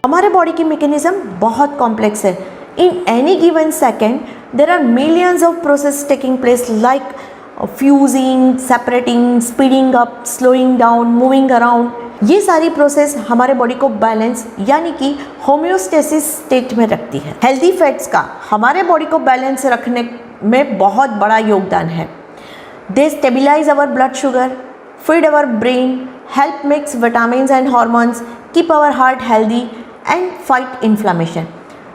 हमारे बॉडी की मैकेनिज्म बहुत कॉम्प्लेक्स है। In any given second there are millions of process taking place like fusing, separating, speeding up, slowing down, moving around. ये सारी process हमारे body को balance यानी कि होम्योस्टेसिस स्टेट में रखती है। हेल्दी फैट्स का हमारे बॉडी को बैलेंस रखने में बहुत बड़ा योगदान है। They stabilize our blood sugar, feed our brain, help mix vitamins and hormones, keep our heart healthy and fight inflammation.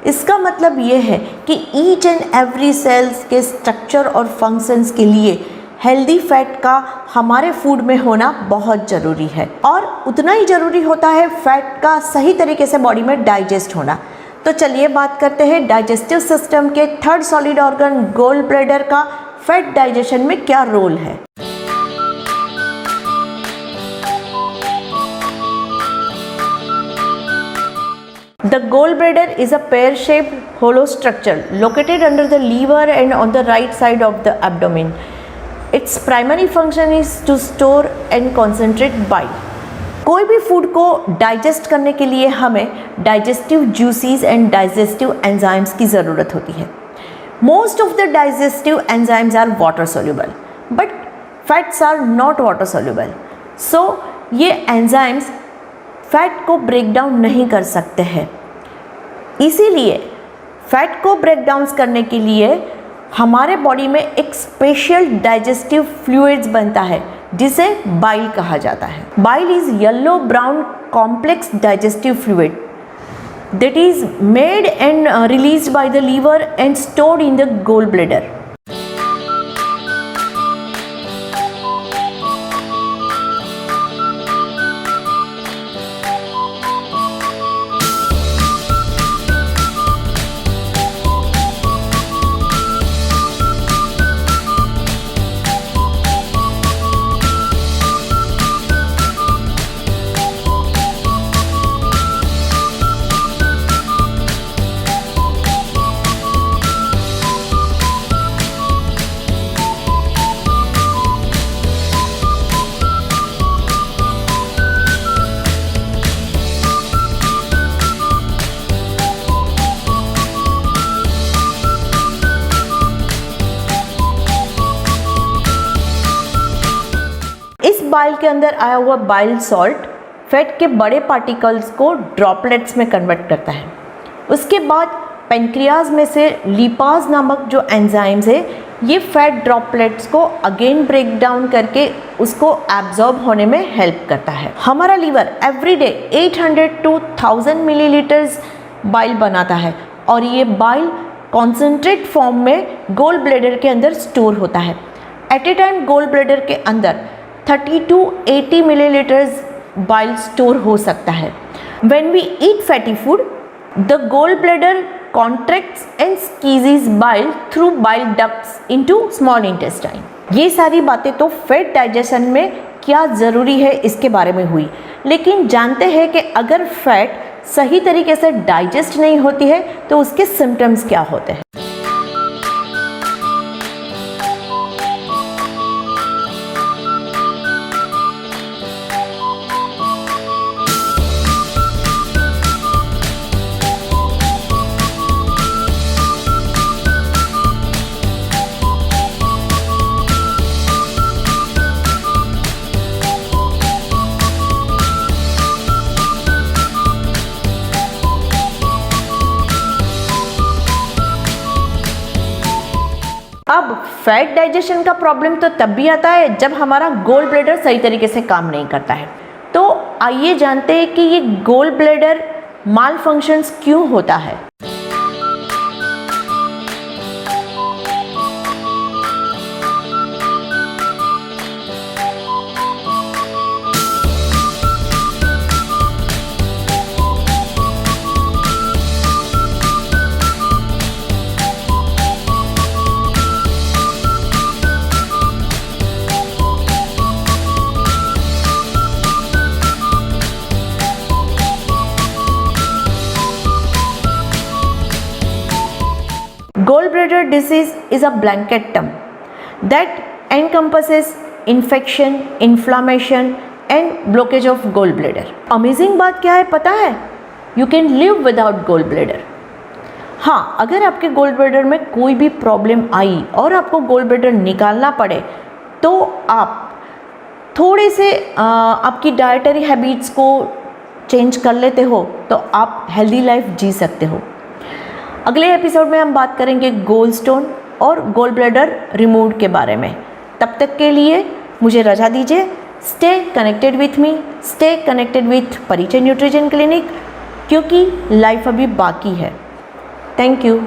इसका मतलब ये है कि ईच एंड एवरी सेल्स के स्ट्रक्चर और फंक्शंस के लिए हेल्दी फैट का हमारे फूड में होना बहुत ज़रूरी है, और उतना ही ज़रूरी होता है फैट का सही तरीके से बॉडी में डाइजेस्ट होना। तो चलिए बात करते हैं डाइजेस्टिव सिस्टम के third solid organ gall bladder का फैट डाइजेशन में क्या रोल है। The gallbladder is a pear-shaped hollow structure located under the liver and on the right side of the abdomen. Its primary function is to store and concentrate bile. कोई भी food को digest करने के लिए हमें digestive juices and digestive enzymes की ज़रूरत होती है। Most of the digestive enzymes are water soluble, but fats are not water soluble. So ये एंजाइम्स फैट को ब्रेक डाउन नहीं कर सकते हैं। इसीलिए फैट को ब्रेक डाउन करने के लिए हमारे बॉडी में एक स्पेशल डाइजेस्टिव फ्लूइड्स बनता है जिसे बाइल कहा जाता है। Bile is yellow brown complex digestive fluid that is made and released by the liver and stored in the gallbladder. Bile के अंदर आया हुआ बाइल सॉल्ट फैट के बड़े पार्टिकल्स को ड्रॉपलेट्स में कन्वर्ट करता है। उसके बाद पेनक्रियाज में से लिपाज नामक जो एंजाइम्स है ये फैट ड्रॉपलेट्स को अगेन ब्रेक डाउन करके उसको एब्जॉर्ब होने में हेल्प करता है। हमारा liver everyday 800 to 1000 millilitres bile बनाता है और ये बाइल कॉन्सेंट्रेट फॉर्म में गोल ब्लैडर के अंदर स्टोर होता है। At a time gall bladder के अंदर 30 to 80 मिलीलीटर्स बाइल स्टोर हो सकता है। When we eat fatty food, the gallbladder contracts and squeezes bile through bile ducts into small intestine. ये सारी बातें तो फैट डाइजेशन में क्या ज़रूरी है इसके बारे में हुई, लेकिन जानते हैं कि अगर फैट सही तरीके से डाइजेस्ट नहीं होती है तो उसके सिम्टम्स क्या होते हैं। अब फैट डाइजेशन का प्रॉब्लम तो तब भी आता है जब हमारा गोल ब्लैडर सही तरीके से काम नहीं करता है। तो आइए जानते हैं कि ये गोल ब्लैडर माल फंक्शंस क्यों होता है। Gallbladder disease is a blanket term that encompasses infection, inflammation and blockage of gallbladder. Amazing बात क्या है पता है? You can live without gall bladder. हाँ, अगर आपके गोल ब्लैडर में कोई भी प्रॉब्लम आई और आपको गोल ब्लैडर निकालना पड़े तो आप थोड़े से आपकी डाइटरी हैबिट्स को चेंज कर लेते हो तो आप हेल्दी लाइफ जी सकते हो। अगले एपिसोड में हम बात करेंगे गोल स्टोन और गोल ब्लैडर रिमूव के बारे में। तब तक के लिए मुझे रजा दीजिए। Stay connected with me, stay connected with परिचय न्यूट्रिशन क्लिनिक, क्योंकि लाइफ अभी बाकी है। Thank you.